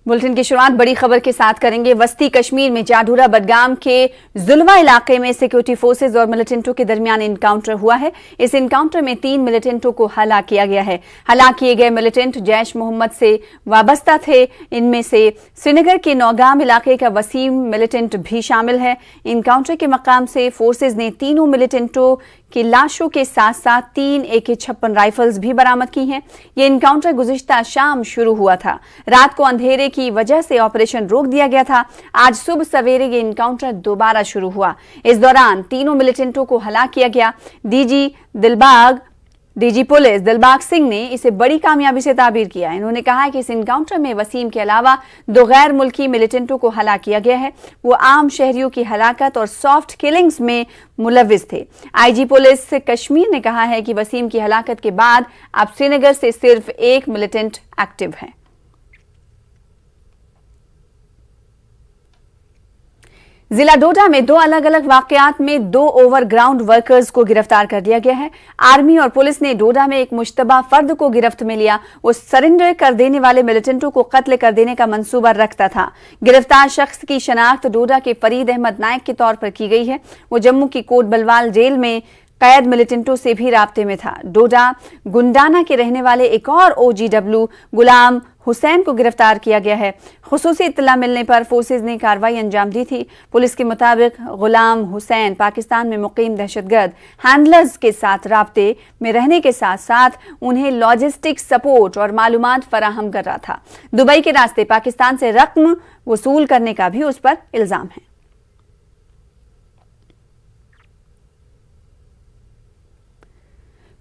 Bulletin की शुरुआत बड़ी खबर के साथ करेंगे। वस्ती कश्मीर में जाडूरा बडगाम के जुलवा इलाके में सिक्योरिटी फोर्सेज और मिलिटेंटों के दरमियान इनकाउंटर हुआ है। इस इनकाउंटर में 3 मिलिटेंटों को हलाक किया गया है। हलाक किए गए मिलिटेंट जैश मोहम्मद से वाबस्ता थे। इनमें से श्रीनगर के नौगाम इलाके का वसीम मिलिटेंट भी शामिल है। इनकाउंटर के मकाम से फोर्सेज ने तीनों मिलिटेंटों की लाशों के साथ साथ 3 AK-56 राइफल्स भी बरामद की हैं। ये इनकाउंटर गुज़िश्ता शाम शुरू हुआ था। रात को अंधेरे की वजह से ऑपरेशन रोक दिया गया था। आज सुबह सवेरे ये इनकाउंटर दोबारा शुरू हुआ। इस दौरान तीनों मिलिटेंटों को हलाक किया गया। डीजी पुलिस दिलबाग सिंह ने इसे बड़ी कामयाबी से ताबीर किया। इन्होंने कहा कि इस इनकाउंटर में वसीम के अलावा 2 गैर मुल्की मिलिटेंटों को हलाक किया गया है। वो आम शहरियों की हलाकत और सॉफ्ट किलिंग्स में मुलविस थे। आईजी पुलिस कश्मीर ने कहा है कि वसीम की हलाकत के बाद अब श्रीनगर से सिर्फ 1 मिलिटेंट एक्टिव है। जिला डोडा में 2 अलग अलग वाकयात में 2 ओवरग्राउंड वर्कर्स को गिरफ्तार कर लिया गया है। आर्मी और पुलिस ने डोडा में एक मुश्तबा फर्द को गिरफ्त में लिया। वो सरेंडर कर देने वाले मिलिटेंटों को कत्ल कर देने का मंसूबा रखता था। गिरफ्तार शख्स की शनाख्त डोडा के फरीद अहमद नायक के तौर पर की गई है। वो जम्मू की कोट बलवाल जेल में कैद मिलिटेंटों से भी राब्ते में था। डोडा गुंडाना के रहने वाले एक और OGW गुलाम हुसैन को गिरफ्तार किया गया है। खुसूसी इत्तला मिलने पर फोर्सेज ने कार्रवाई अंजाम दी थी। पुलिस के मुताबिक गुलाम हुसैन पाकिस्तान में मुकीम दहशतगर्द हैंडलर्स के साथ राब्ते में रहने के साथ साथ उन्हें लॉजिस्टिक सपोर्ट और मालूमात फराहम कर रहा था। दुबई के रास्ते पाकिस्तान से रकम वसूल करने का भी उस पर इल्जाम है।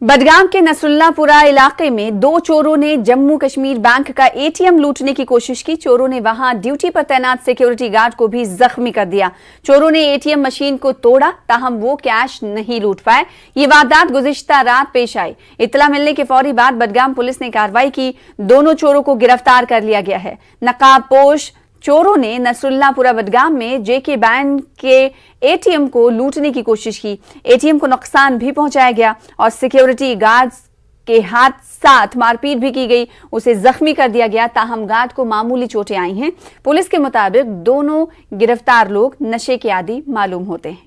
बडगाम के नसरुल्लापुरा इलाके में 2 चोरों ने जम्मू कश्मीर बैंक का ATM लूटने की कोशिश की। चोरों ने वहां ड्यूटी पर तैनात सिक्योरिटी गार्ड को भी जख्मी कर दिया। चोरों ने ATM मशीन को तोड़ा, ताहम वो कैश नहीं लूट पाए। ये वारदात गुज़िश्ता रात पेश आई। इत्तला मिलने के फौरी बाद बडगाम पुलिस ने कार्रवाई की। दोनों चोरों को गिरफ्तार कर लिया गया है। नकाबपोश चोरों ने नसरुल्लापुरा बडगाम में JK बैंक के ATM को लूटने की कोशिश की। ATM को नुकसान भी पहुंचाया गया और सिक्योरिटी गार्ड्स के हाथ साथ मारपीट भी की गई। उसे जख्मी कर दिया गया, ताहम गार्ड को मामूली चोटें आई हैं। पुलिस के मुताबिक दोनों गिरफ्तार लोग नशे के आदी मालूम होते हैं।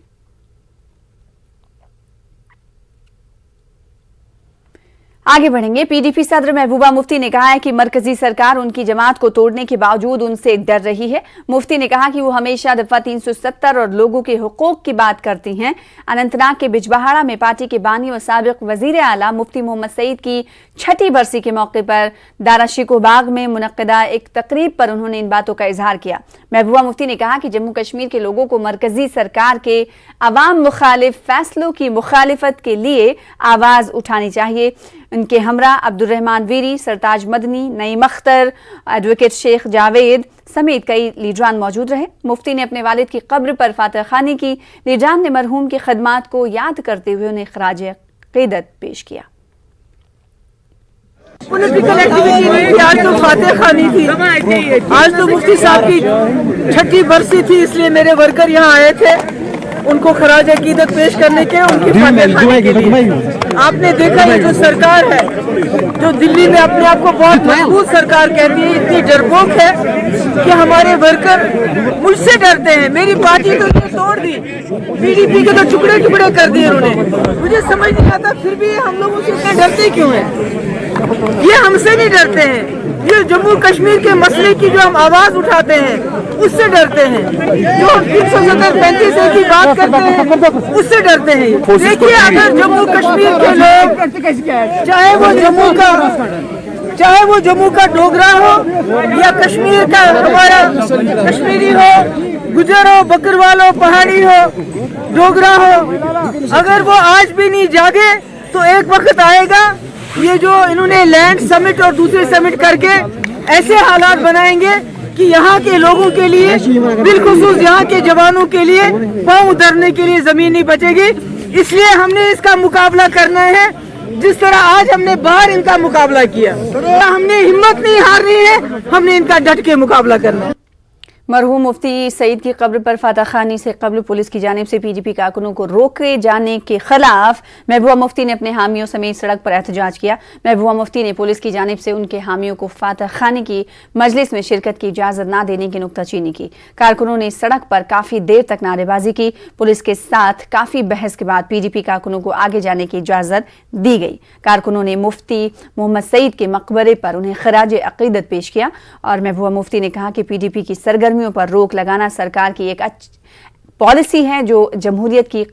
आगे बढ़ेंगे। PDP सदर महबूबा मुफ्ती ने कहा है कि मरकजी सरकार उनकी जमात को तोड़ने के बावजूद उनसे डर रही है। मुफ्ती ने कहा कि वो हमेशा दफा 370 और लोगों के हुकूक की बात करती हैं। अनंतनाग के बिजबहाड़ा में पार्टी के बानी और साबिक वजीर आला मुफ्ती मोहम्मद सईद की 6ठी बरसी के मौके पर दारा शिको बाग में मुनक्किदा एक तकरीब पर उन्होंने इन बातों का इजहार किया। महबूबा मुफ्ती ने कहा कि जम्मू कश्मीर के लोगों को मरकजी सरकार के अवाम मुखालिफ फैसलों की मुखालिफत के लिए आवाज उठानी चाहिए। उनके हमरा अब्दुर्रहमान वीरी, सरताज मदनी, नईम अख्तर, एडवोकेट शेख जावेद समेत कई लीडरान मौजूद रहे। मुफ्ती ने अपने वालिद की कब्र पर फातह खानी की। लीडरान ने मरहूम की खदमात को याद करते हुए उन्हें खराज क़ीदत पेश किया। पॉलिटिकल एक्टिविटी नहीं थी, आज तो फातह खानी थी। आज तो मुफ्ती साहब की 6ठी बरसी थी, इसलिए मेरे वर्कर यहाँ आए थे उनको खराज अकीदत पेश करने के, उनकी फातह खाने के लिए। आपने देखा ये जो सरकार है, जो दिल्ली में अपने आप को बहुत मजबूत सरकार कहती है, इतनी डरपोक है कि हमारे वर्कर मुझसे डरते हैं। मेरी पार्टी तो ये तोड़ दी, PDP के तो टुकड़े टुकड़े कर दिए उन्होंने। मुझे समझ नहीं आता फिर भी हम लोग उससे इतने डरते क्यों हैं। ये हमसे नहीं डरते हैं, ये जम्मू कश्मीर के मसले की जो हम आवाज उठाते हैं उससे डरते हैं। जो हम 370-35 की बात करते हैं उससे डरते हैं। देखिए, अगर जम्मू कश्मीर के लोग, चाहे वो जम्मू का डोगरा हो या कश्मीर का हमारा कश्मीरी हो, गुजर हो, बकरवाल हो, पहाड़ी हो, डोगरा हो, अगर वो आज भी नहीं जागे तो एक वक्त आएगा ये जो इन्होंने लैंड समिट और दूसरे समिट करके ऐसे हालात बनाएंगे कि यहाँ के लोगों के लिए, बिलखुसूस यहाँ के जवानों के लिए पांव उधरने के लिए जमीन नहीं बचेगी। इसलिए हमने इसका मुकाबला करना है जिस तरह आज हमने बाहर इनका मुकाबला किया। हमने हिम्मत नहीं हारनी है, हमने इनका डट के मुकाबला करना है। मरहूम मुफ्ती सईद की कब्र पर फातह खानी से कब्ल पुलिस की जानिब से पीडीपी कारकुनों को रोके जाने के खिलाफ महबूबा मुफ्ती ने अपने हामियों समेत सड़क पर एहतजाज किया। महबूबा मुफ्ती ने पुलिस की जानिब से उनके हामियों को फातह खानी की मजलिस में शिरकत की इजाजत न देने की नुक्ताचीनी की। कारकुनों ने सड़क पर काफी देर तक नारेबाजी की। पुलिस के साथ काफी बहस के बाद पीडीपी कारकुनों को आगे जाने की इजाजत दी गई। कारकुनों ने मुफ्ती मोहम्मद सईद के मकबरे पर उन्हें खराज अकीदत पेश किया और महबूबा मुफ्ती ने कहा कि पीडीपी की सरगर्मी पर रोक लगाना सरकार की एक अच्छी पॉलिसी है जो जमहूरियत की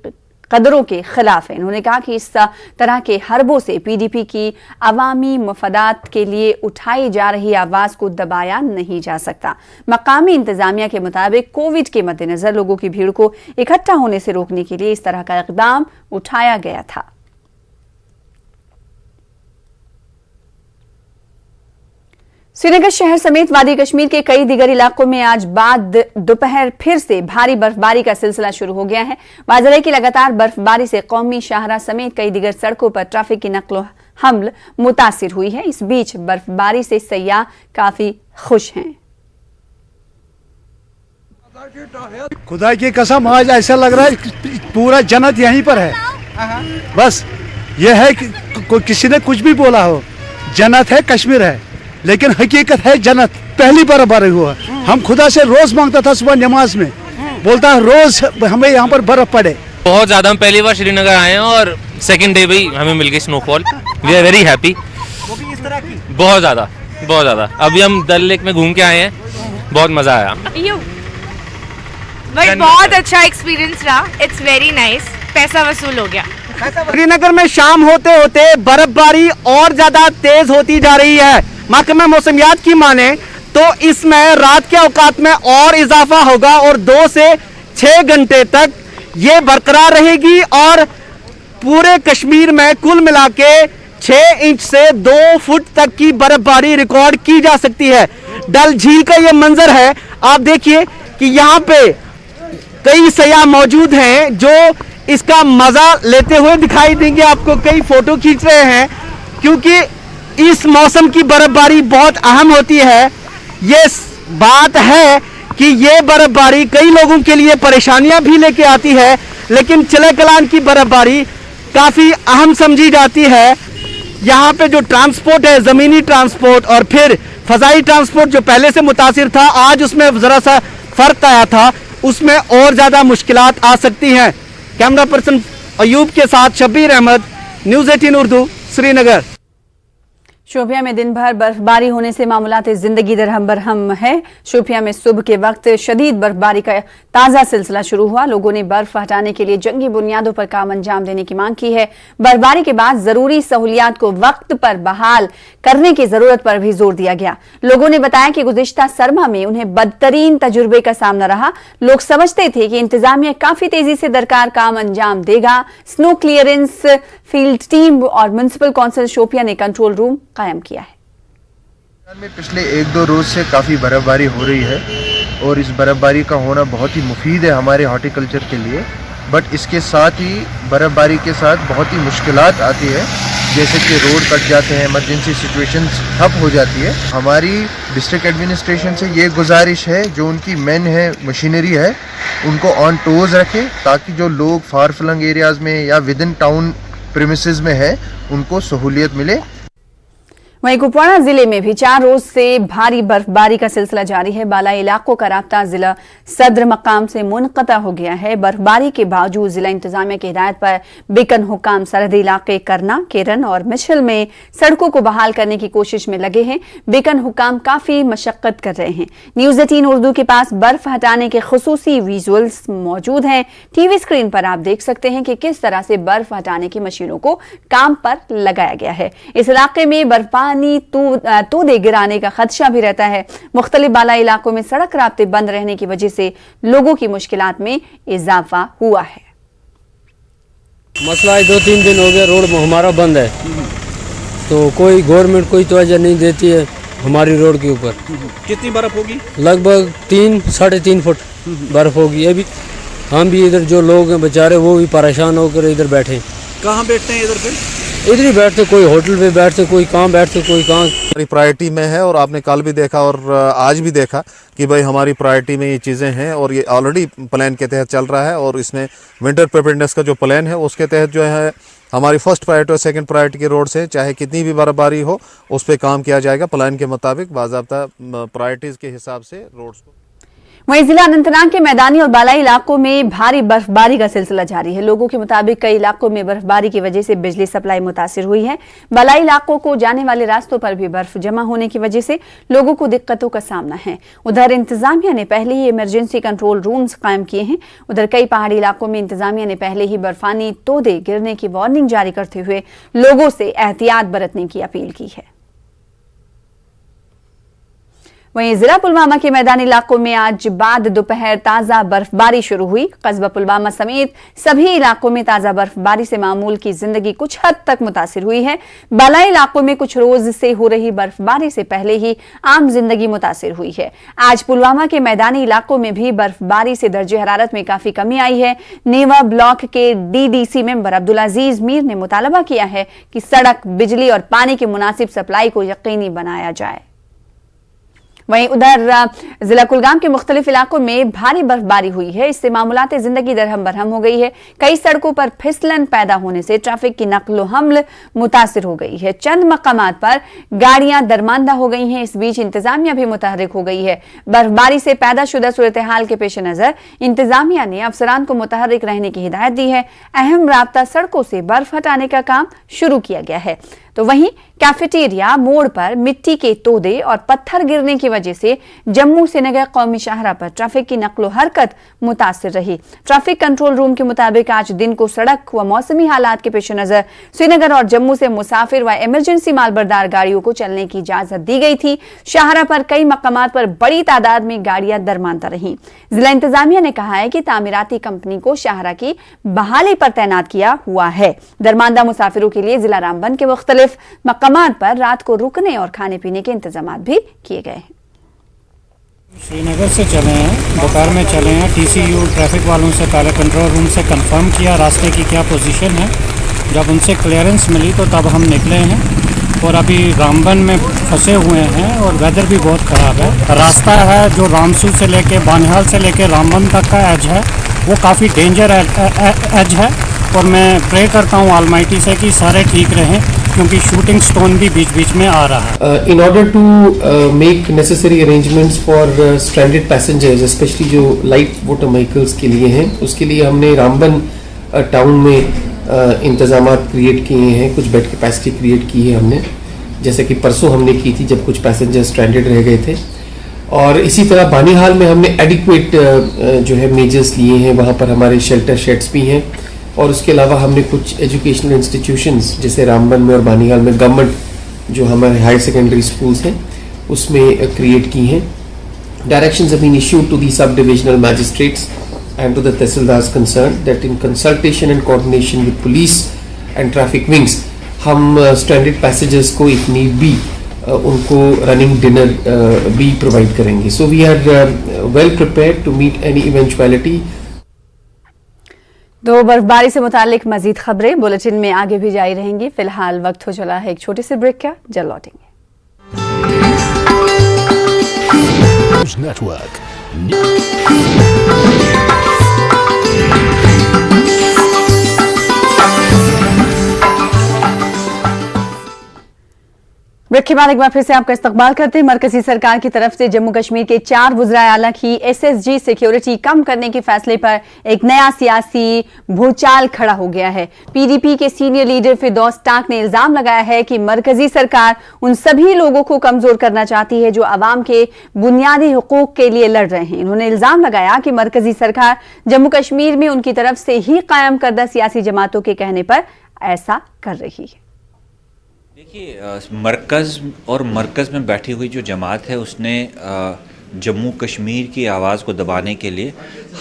कदरों के खिलाफ है। उन्होंने कहा कि इस तरह के हरबों से पीडीपी की अवामी मफादात के लिए उठाई जा रही आवाज को दबाया नहीं जा सकता। मकामी इंतजामिया के मुताबिक कोविड के मद्देनजर लोगों की भीड़ को इकट्ठा होने से रोकने के लिए इस तरह का इकदाम उठाया गया था। श्रीनगर शहर समेत वादी कश्मीर के कई दीगर इलाकों में आज बाद दोपहर फिर से भारी बर्फबारी का सिलसिला शुरू हो गया है। वाज़ेह की लगातार बर्फबारी से कौमी शाहरा समेत कई दीगर सड़कों पर ट्रैफिक की नक्लो हमल मुतासिर हुई है। इस बीच बर्फबारी से सयाह काफी खुश हैं। खुदा की कसम आज ऐसा लग रहा है पूरा जन्नत यहीं पर है। बस यह है कि किसी ने कुछ भी बोला हो, जन्नत है, कश्मीर है, लेकिन हकीकत है जन्नत। पहली बर्फबारी हुआ। हम खुदा से रोज मांगता था सुबह नमाज में, बोलता है रोज हमें यहाँ पर बर्फ पड़े। बहुत ज्यादा, हम पहली बार श्रीनगर आए हैं और सेकंड डे भी हमें मिल गई snowfall. We are very happy. वो भी इस तरह की बहुत ज्यादा। अभी हम डल लेक में घूम के आए हैं, बहुत मजा आया। बहुत अच्छा एक्सपीरियंस रहा। It's very nice. पैसा वसूल हो गया। श्रीनगर में शाम होते होते बर्फबारी और ज्यादा तेज होती जा रही है। महकमा मौसमियात की माने तो इसमें रात के औकात में और इजाफा होगा और 2 से 6 घंटे तक ये बरकरार रहेगी और पूरे कश्मीर में कुल मिला के 6 इंच से 2 फुट तक की बर्फबारी रिकॉर्ड की जा सकती है। डल झील का ये मंजर है। आप देखिए कि यहाँ पे कई सयाह मौजूद हैं जो इसका मजा लेते हुए दिखाई देंगे। आपको कई फोटो खींच रहे हैं क्योंकि इस मौसम की बर्फबारी बहुत अहम होती है। ये बात है कि ये बर्फबारी कई लोगों के लिए परेशानियां भी लेके आती है, लेकिन चिले कलान की बर्फबारी काफी अहम समझी जाती है। यहाँ पे जो ट्रांसपोर्ट है, जमीनी ट्रांसपोर्ट और फिर फजाई ट्रांसपोर्ट जो पहले से मुतासिर था, आज उसमें जरा सा फर्क आया था, उसमें और ज्यादा मुश्किलात आ सकती हैं। कैमरा पर्सन अयूब के साथ शब्बीर अहमद, न्यूज़ 18 उर्दू, श्रीनगर। शोपियां में दिन भर बर्फबारी होने से मामूलात जिंदगी दरहम बरहम है। शोपियां में सुबह के वक्त शदीद बर्फबारी का ताज़ा सिलसिला शुरू हुआ। लोगों ने बर्फ हटाने के लिए जंगी बुनियादों पर काम अंजाम देने की मांग की है। बर्फबारी के बाद जरूरी सहूलियात को वक्त पर बहाल करने की जरूरत पर भी जोर दिया गया। लोगों ने बताया कि गुज़िश्ता सरमा में उन्हें बदतरीन तजुर्बे का सामना रहा। लोग समझते थे कि इंतजामिया काफी तेजी से दरकार काम अंजाम देगा। स्नो क्लियरेंस फील्ड टीम और म्युनिसिपल काउंसिल शोपियां ने कंट्रोल रूम कायम किया है। में पिछले 1-2 रोज से काफ़ी बर्फबारी हो रही है और इस बर्फबारी का होना बहुत ही मुफीद है हमारे हॉर्टिकल्चर के लिए। बट इसके साथ ही बर्फबारी के साथ बहुत ही मुश्किलात आती है, जैसे कि रोड कट जाते हैं, इमरजेंसी सिचुएशंस ठप हो जाती है। हमारी डिस्ट्रिक्ट एडमिनिस्ट्रेशन से ये गुजारिश है, जो उनकी मैन है, मशीनरी है, उनको ऑन टोज रखें ताकि जो लोग फार फ्लंग एरियाज़ में या विद इन टाउन प्रीमिसेस में है उनको सहूलियत मिले। वहीं कुपवाड़ा जिले में भी 4 रोज से भारी बर्फबारी का सिलसिला जारी है। बालाई इलाकों का राब्ता जिला सदर मकाम से मुनक़ता हो गया है। बर्फबारी के बावजूद जिला इंतजामिया की हिदायत पर बिकन हुकाम सरहदी इलाके करना, केरन और मिशल में सड़कों को बहाल करने की कोशिश में लगे हैं। बिकन हुकाम काफी मशक्कत कर रहे हैं। न्यूज़ 18 उर्दू के पास बर्फ हटाने के खुसूसी विजुअल्स मौजूद हैं। टीवी स्क्रीन पर आप देख सकते हैं कि किस तरह से बर्फ हटाने की मशीनों को काम पर लगाया गया है। इस इलाके में बर्फबारी तूदे गिराने का खदशा भी रहता है। मुख्तलिफ बाला इलाकों में सड़क राब्ते बंद रहने की वजह से लोगों की मुश्किलात में इजाफा हुआ है। मसला 2-3 दिन हो गया, रोड हमारा बंद है, तो कोई गवर्नमेंट कोई तवज्जो नहीं देती है हमारी रोड के ऊपर। कितनी बर्फ होगी? लगभग 3-3.5 फुट बर्फ होगी। अभी हम भी इधर जो लोग हैं बेचारे वो भी परेशान होकर इधर बैठे। कहाँ बैठते हैं इधर? फिर इधर ही बैठते, कोई होटल पे बैठते, कोई कहाँ बैठते, कोई कहाँ। हमारी प्रायोरिटी में है और आपने कल भी देखा और आज भी देखा कि भाई हमारी प्रायोरिटी में ये चीज़ें हैं और ये ऑलरेडी प्लान के तहत चल रहा है। और इसमें विंटर प्रिपेयर्डनेस का जो प्लान है उसके तहत जो है हमारी फर्स्ट प्रायोरिटी और सेकंड प्रायोरिटी की रोड से चाहे कितनी भी बर्फबारी हो उस पर काम किया जाएगा प्लान के मुताबिक बाज़ाब्ता प्रायोरिटीज़ के हिसाब से रोड्स को। वहीं जिला अनंतनाग के मैदानी और बालाई इलाकों में भारी बर्फबारी का सिलसिला जारी है। लोगों के मुताबिक कई इलाकों में बर्फबारी की वजह से बिजली सप्लाई मुतासिर हुई है। बालाई इलाकों को जाने वाले रास्तों पर भी बर्फ जमा होने की वजह से लोगों को दिक्कतों का सामना है। उधर इंतजामिया ने पहले ही इमरजेंसी कंट्रोल रूम्स कायम किए हैं। उधर कई पहाड़ी इलाकों में इंतजामिया ने पहले ही बर्फानी तोदे गिरने की वार्निंग जारी करते हुए लोगों से एहतियात बरतने की अपील की है। वहीं जिला पुलवामा के मैदानी इलाकों में आज बाद दोपहर ताजा बर्फबारी शुरू हुई। कस्बा पुलवामा समेत सभी इलाकों में ताजा बर्फबारी से मामूल की जिंदगी कुछ हद तक मुतासिर हुई है। बालाई इलाकों में कुछ रोज से हो रही बर्फबारी से पहले ही आम जिंदगी मुतासिर हुई है। आज पुलवामा के मैदानी इलाकों में भी बर्फबारी से दर्जे हरारत में काफी कमी आई है। नेवा ब्लॉक के DDC मेंबर अब्दुल अजीज मीर ने मुतालबा किया है कि सड़क, बिजली और पानी की मुनासिब सप्लाई को यकीनी बनाया जाए। वहीं उधर जिला कुलगाम के मुख्तलिफ इलाकों में भारी बर्फबारी हुई है। इससे मामूलात जिंदगी दरहम बरहम हो गई है। कई सड़कों पर फिसलन पैदा होने से ट्रैफिक की नक्लो हमल मुतासिर हो गई है। चंद मकामात पर गाड़ियां दरमांदा हो गई हैं। इस बीच इंतजामिया भी मुतहरिक हो गई है। बर्फबारी से पैदा शुदा सूरत हाल के पेश नजर इंतजामिया ने अफसरान को मुतहरिक रहने की हिदायत दी है। अहम राब्ता सड़कों से बर्फ हटाने का काम शुरू किया गया है। तो वहीं कैफेटेरिया मोड़ पर मिट्टी के तोदे और पत्थर गिरने की वजह से जम्मू श्रीनगर कौमी शाहरा पर ट्रैफिक की नक्लो हरकत मुतासिर रही। ट्रैफिक कंट्रोल रूम के मुताबिक आज दिन को सड़क व मौसमी हालात के पेश नजर श्रीनगर और जम्मू से मुसाफिर व इमरजेंसी मालबरदार गाड़ियों को चलने की इजाजत दी गई थी। शाहरा पर कई मकामात पर बड़ी तादाद में गाड़ियां दरमांदा रहीं। जिला इंतजामिया ने कहा है कि तामीराती कंपनी को शाहरा की बहाली पर तैनात किया हुआ है। दरमांदा मुसाफिरों के लिए जिला रामबन के मुख्तलिफ मकामात पर रात को रुकने और खाने पीने के इंतजाम भी किए गए हैं। श्रीनगर से चले हैं, दोपहर में चले हैं। TCU ट्रैफिक वालों से पहले कंट्रोल रूम से कंफर्म किया रास्ते की क्या पोजीशन है। जब उनसे क्लियरेंस मिली तो तब हम निकले हैं और अभी रामबन में फंसे हुए हैं और वेदर भी बहुत ख़राब है। रास्ता है जो रामसू से लेके बानिहाल से लेके रामबन तक का एज है, वो काफ़ी डेंजर एज है। और मैं प्रे करता हूँ ऑलमाइटी से कि सारे ठीक रहें क्योंकि शूटिंग स्टोन भी बीच बीच में आ रहा है। In order to make necessary arrangements for stranded passengers, specially जो लाइट मोटर व्हीकल्स के लिए हैं, उसके लिए हमने रामबन टाउन में इंतजाम क्रिएट किए हैं। कुछ बेड कैपेसिटी क्रिएट की है हमने, जैसे कि परसों हमने की थी जब कुछ पैसेंजर स्ट्रैंडेड रह गए थे। और इसी तरह बानीहाल में हमने एडिक्वेट जो है मेजर्स लिए हैं। वहाँ पर हमारे शेल्टर शेड्स भी हैं और उसके अलावा हमने कुछ एजुकेशनल इंस्टीट्यूशंस जैसे रामबन में और बानीहाल में गवर्नमेंट जो हमारे हायर सेकेंडरी स्कूल्स हैं उसमें क्रिएट की हैं। Directions have been issued to the sub divisional magistrates and to the tehsildars concerned that in consultation and coordination with police and traffic wings हम stranded passengers को if need be उनको running dinner भी provide करेंगे। So we are well prepared to meet any eventuality। तो बर्फबारी से मुतालिक मजीद खबरें बुलेटिन में आगे भी जारी रहेंगी। फिलहाल वक्त हो चला है एक छोटे से ब्रेक का, जल्द लौटेंगे। ब्रेक के बाद एक बार फिर से आपका इस्तकबाल करते हैं। मरकजी सरकार की तरफ से जम्मू कश्मीर के 4 वज़राए आला की SSG सिक्योरिटी कम करने के फैसले पर एक नया सियासी भूचाल खड़ा हो गया है। PDP के सीनियर लीडर फिरदौस टाक ने इल्जाम लगाया है कि मरकजी सरकार उन सभी लोगों को कमजोर करना चाहती है जो अवाम के बुनियादी हुकूक के लिए लड़ रहे हैं। उन्होंने इल्जाम लगाया कि मरकजी सरकार जम्मू कश्मीर में उनकी तरफ से ही कायम करदा सियासी जमातों के कहने पर ऐसा कर रही है। देखिए, मरकज़ में बैठी हुई जो जमात है उसने जम्मू कश्मीर की आवाज़ को दबाने के लिए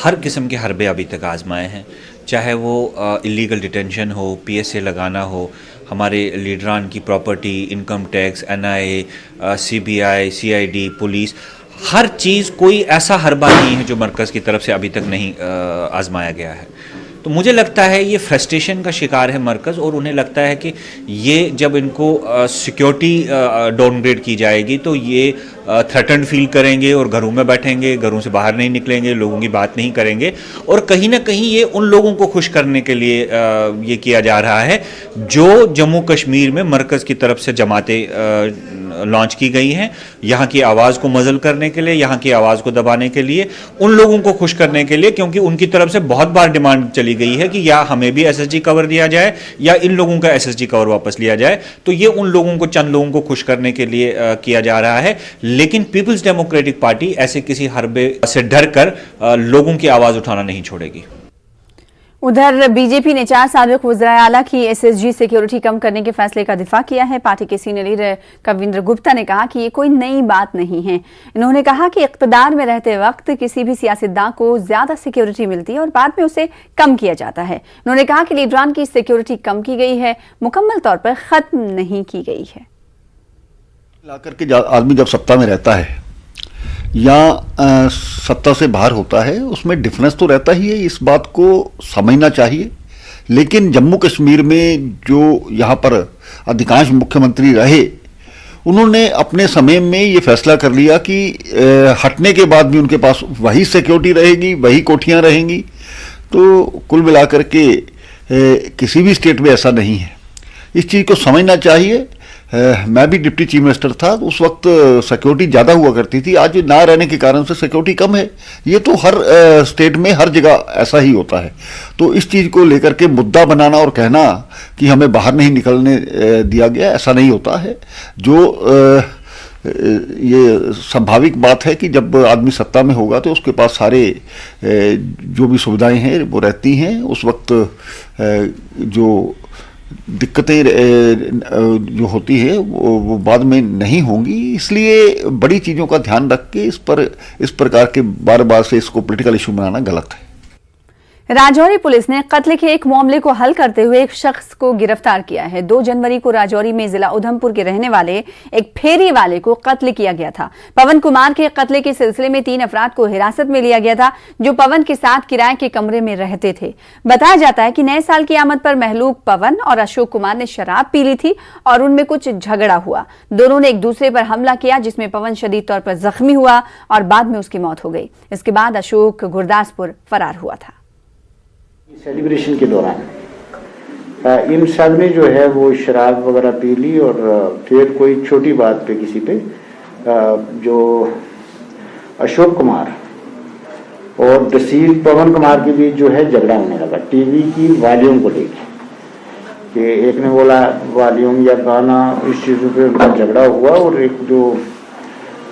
हर किस्म के हरबे अभी तक आजमाए हैं, चाहे वो इलीगल डिटेंशन हो, PSA लगाना हो, हमारे लीडरान की property, income tax, NIA, CBI, CID, police, हर चीज़। कोई ऐसा हरबा नहीं है जो मरकज़ की तरफ से अभी तक नहीं आजमाया गया है। तो मुझे लगता है ये फ्रस्ट्रेशन का शिकार है मरकज़, और उन्हें लगता है कि ये जब इनको सिक्योरिटी डाउनग्रेड की जाएगी तो ये थ्रेटन्ड फील करेंगे और घरों में बैठेंगे, घरों से बाहर नहीं निकलेंगे, लोगों की बात नहीं करेंगे, और कहीं ना कहीं ये उन लोगों को खुश करने के लिए ये किया जा रहा है जो जम्मू कश्मीर में मरकज़ की तरफ से जमातें लॉन्च की गई हैं, यहाँ की आवाज़ को मज़ल करने के लिए, यहाँ की आवाज़ को दबाने के लिए, उन लोगों को खुश करने के लिए, क्योंकि उनकी तरफ से बहुत बार डिमांड चली गई है कि या हमें भी एसएसजी कवर दिया जाए या इन लोगों का एसएसजी कवर वापस लिया जाए। तो ये उन लोगों को, चंद लोगों को खुश करने के लिए किया जा रहा है, लेकिन पीपल्स डेमोक्रेटिक पार्टी ऐसे किसी हरबे से डर कर लोगों की आवाज़ उठाना नहीं छोड़ेगी। उधर बीजेपी ने 4 साबिक वज़राए आला की एसएसजी सिक्योरिटी कम करने के फैसले का दिफा किया है। पार्टी के सीनियर लीडर कविंद्र गुप्ता ने कहा कि ये कोई नई बात नहीं है। इन्होंने कहा कि इक़्तिदार में रहते वक्त किसी भी सियासतदान को ज्यादा सिक्योरिटी मिलती है और बाद में उसे कम किया जाता है। उन्होंने कहा कि लीडरान की सिक्योरिटी कम की गई है, मुकम्मल तौर पर खत्म नहीं की गई है। लाकर के आदमी जब सत्ता में रहता है या सत्ता से बाहर होता है, उसमें डिफरेंस तो रहता ही है, इस बात को समझना चाहिए। लेकिन जम्मू कश्मीर में जो यहाँ पर अधिकांश मुख्यमंत्री रहे, उन्होंने अपने समय में ये फैसला कर लिया कि हटने के बाद भी उनके पास वही सिक्योरिटी रहेगी, वही कोठियाँ रहेंगी। तो कुल मिलाकर के किसी भी स्टेट में ऐसा नहीं है, इस चीज़ को समझना चाहिए। मैं भी डिप्टी चीफ मिनिस्टर था, उस वक्त सिक्योरिटी ज़्यादा हुआ करती थी, आज ना रहने के कारण से सिक्योरिटी कम है। ये तो हर स्टेट में हर जगह ऐसा ही होता है। तो इस चीज़ को लेकर के मुद्दा बनाना और कहना कि हमें बाहर नहीं निकलने दिया गया, ऐसा नहीं होता है। जो ये स्वाभाविक बात है कि जब आदमी सत्ता में होगा तो उसके पास सारे जो भी सुविधाएं हैं वो रहती हैं। उस वक्त जो दिक्कतें जो होती है वो बाद में नहीं होंगी। इसलिए बड़ी चीज़ों का ध्यान रख के इस प्रकार के बार बार से इसको पॉलिटिकल इशू बनाना गलत है। राजौरी पुलिस ने कत्ल के एक मामले को हल करते हुए एक शख्स को गिरफ्तार किया है। 2 जनवरी को राजौरी में जिला उधमपुर के रहने वाले एक फेरी वाले को कत्ल किया गया था। पवन कुमार के कत्ल के सिलसिले में 3 अफराद को हिरासत में लिया गया था जो पवन के साथ किराए के कमरे में रहते थे। बताया जाता है कि नए साल की आमद पर महलूक पवन और अशोक कुमार ने शराब पी ली थी और उनमें कुछ झगड़ा हुआ। दोनों ने एक दूसरे पर हमला किया जिसमें पवन शदीद तौर पर जख्मी हुआ और बाद में उसकी मौत हो गई। इसके बाद अशोक गुरदासपुर फरार हुआ था। सेलिब्रेशन के दौरान इन सब ने जो है वो शराब वगैरह पी ली और फिर कोई छोटी बात पे किसी पे जो अशोक कुमार और डिसीज पवन कुमार के बीच जो है झगड़ा होने लगा टीवी की वॉल्यूम को लेकर कि एक ने बोला वॉल्यूम या गाना, इस चीज़ों पे उनका झगड़ा हुआ और एक जो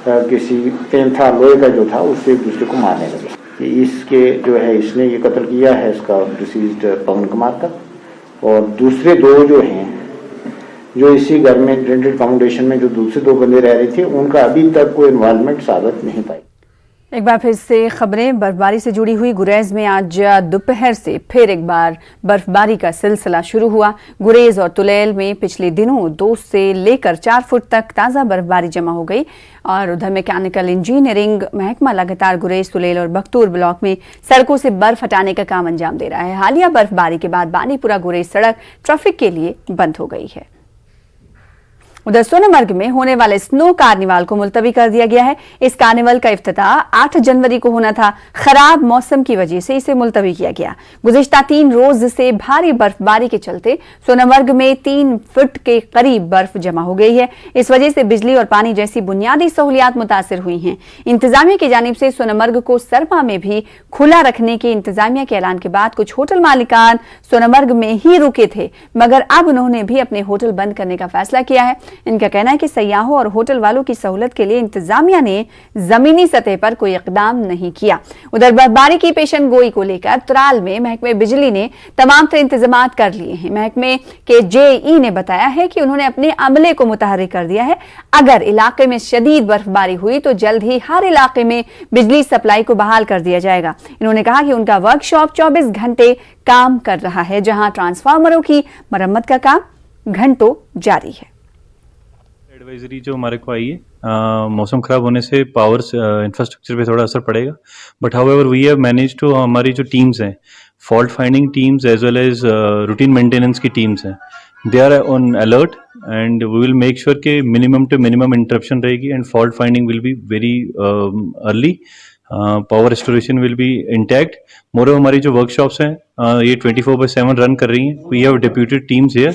किसी पेन था लोहे का जो था उससे एक दूसरे को मारने लगे। कि इसके जो है इसने ये कत्ल किया है इसका डिसीज्ड पवन कुमार का, और दूसरे 2 जो हैं जो इसी घर में रेंटेड अकोमोडेशन में जो दूसरे 2 बंदे रह रहे थे उनका अभी तक कोई इन्वॉल्वमेंट साबित नहीं पाई। एक बार फिर से खबरें बर्फबारी से जुड़ी हुई। गुरेज में आज दोपहर से फिर एक बार बर्फबारी का सिलसिला शुरू हुआ। गुरेज और तुलेल में पिछले दिनों 2 से लेकर 4 फुट तक ताज़ा बर्फबारी जमा हो गई और उधर मैकेनिकल इंजीनियरिंग महकमा लगातार गुरेज, तुलेल और बख्तूर ब्लॉक में सड़कों से बर्फ हटाने का काम अंजाम दे रहा है। हालिया बर्फबारी के बाद बानीपुरा गुरेज सड़क ट्रैफिक के लिए बंद हो गई है। उधर सोनमर्ग में होने वाले स्नो कार्निवाल को मुलतवी कर दिया गया है। इस कार्निवल का इफ्तिताह 8 जनवरी को होना था, खराब मौसम की वजह से इसे मुलतवी किया गया। गुज़िश्ता 3 रोज से भारी बर्फबारी के चलते सोनमर्ग में 3 फुट के करीब बर्फ जमा हो गई है। इस वजह से बिजली और पानी जैसी बुनियादी सहूलियात मुतासिर हुई हैं। इंतजामिया की जानिब से सोनमर्ग को सरमा में भी खुला रखने के इंतजामिया के ऐलान के बाद कुछ होटल मालिकान सोनमर्ग में ही रुके थे, मगर अब उन्होंने भी अपने होटल बंद करने का फैसला किया है। इनका कहना है कि सयाहों और होटल वालों की सहूलत के लिए इंतजामिया ने जमीनी सतह पर कोई इकदाम नहीं किया। उधर बर्फबारी की पेशन गोई को लेकर त्राल में महकमे बिजली ने तमाम तरह इंतजाम कर लिए हैं। महकमे के जेई ने बताया है कि उन्होंने अपने अमले को मुतहर्रिक कर दिया है। अगर इलाके में शदीद बर्फबारी हुई तो जल्द ही हर इलाके में बिजली सप्लाई को बहाल कर दिया जाएगा। इन्होंने कहा कि उनका वर्कशॉप 24 घंटे काम कर रहा है, जहां ट्रांसफार्मरों की मरम्मत का काम घंटों जारी है। एडवाइजरी जो हमारे को आई है, मौसम खराब होने से पावर इंफ्रास्ट्रक्चर पे थोड़ा असर पड़ेगा, but however we have manage to, हमारी जो टीम्स हैं fault finding teams as well as routine maintenance की टीम्स हैं, they are on alert and we will make sure कि मिनिमम टू मिनिमम इंटरप्शन रहेगी and fault finding will be very early, power restoration will be intact. More हमारी जो workshops हैं ये 24/7 run कर रही हैं। We have deputed teams here.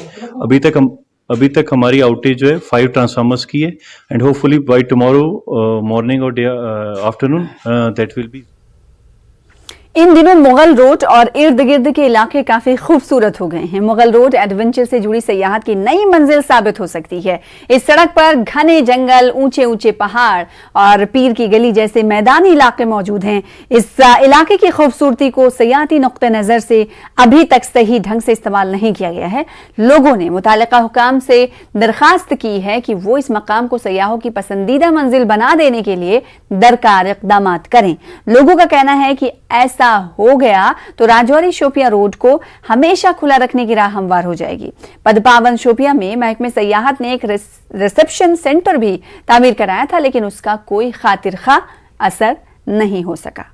अभी तक हमारी आउटेज जो है 5 ट्रांसफार्मर्स की है and hopefully by tomorrow morning और day afternoon that will be. इन दिनों मुगल रोड और इर्द गिर्द के इलाके काफी खूबसूरत हो गए हैं। मुगल रोड एडवेंचर से जुड़ी सयाहत की नई मंजिल साबित हो सकती है। इस सड़क पर घने जंगल, ऊंचे ऊंचे पहाड़ और पीर की गली जैसे मैदानी इलाके मौजूद हैं। इस इलाके की खूबसूरती को सयाहती नुक्ते नजर से अभी तक सही ढंग से इस्तेमाल नहीं किया गया है। लोगों ने मुतालिका हुकाम से दरखास्त की है कि वो इस मकाम को सयाहों की पसंदीदा मंजिल बना देने के लिए दरकार इक़दाम करें। लोगों का कहना है कि ऐसा हो गया तो राजौरी शोपियां रोड को हमेशा खुला रखने की राह हमवार हो जाएगी। पदपावन शोपियां में महकमे सयाहत ने एक रिसेप्शन सेंटर भी तामीर कराया था, लेकिन उसका कोई खातिर खा असर नहीं हो सका।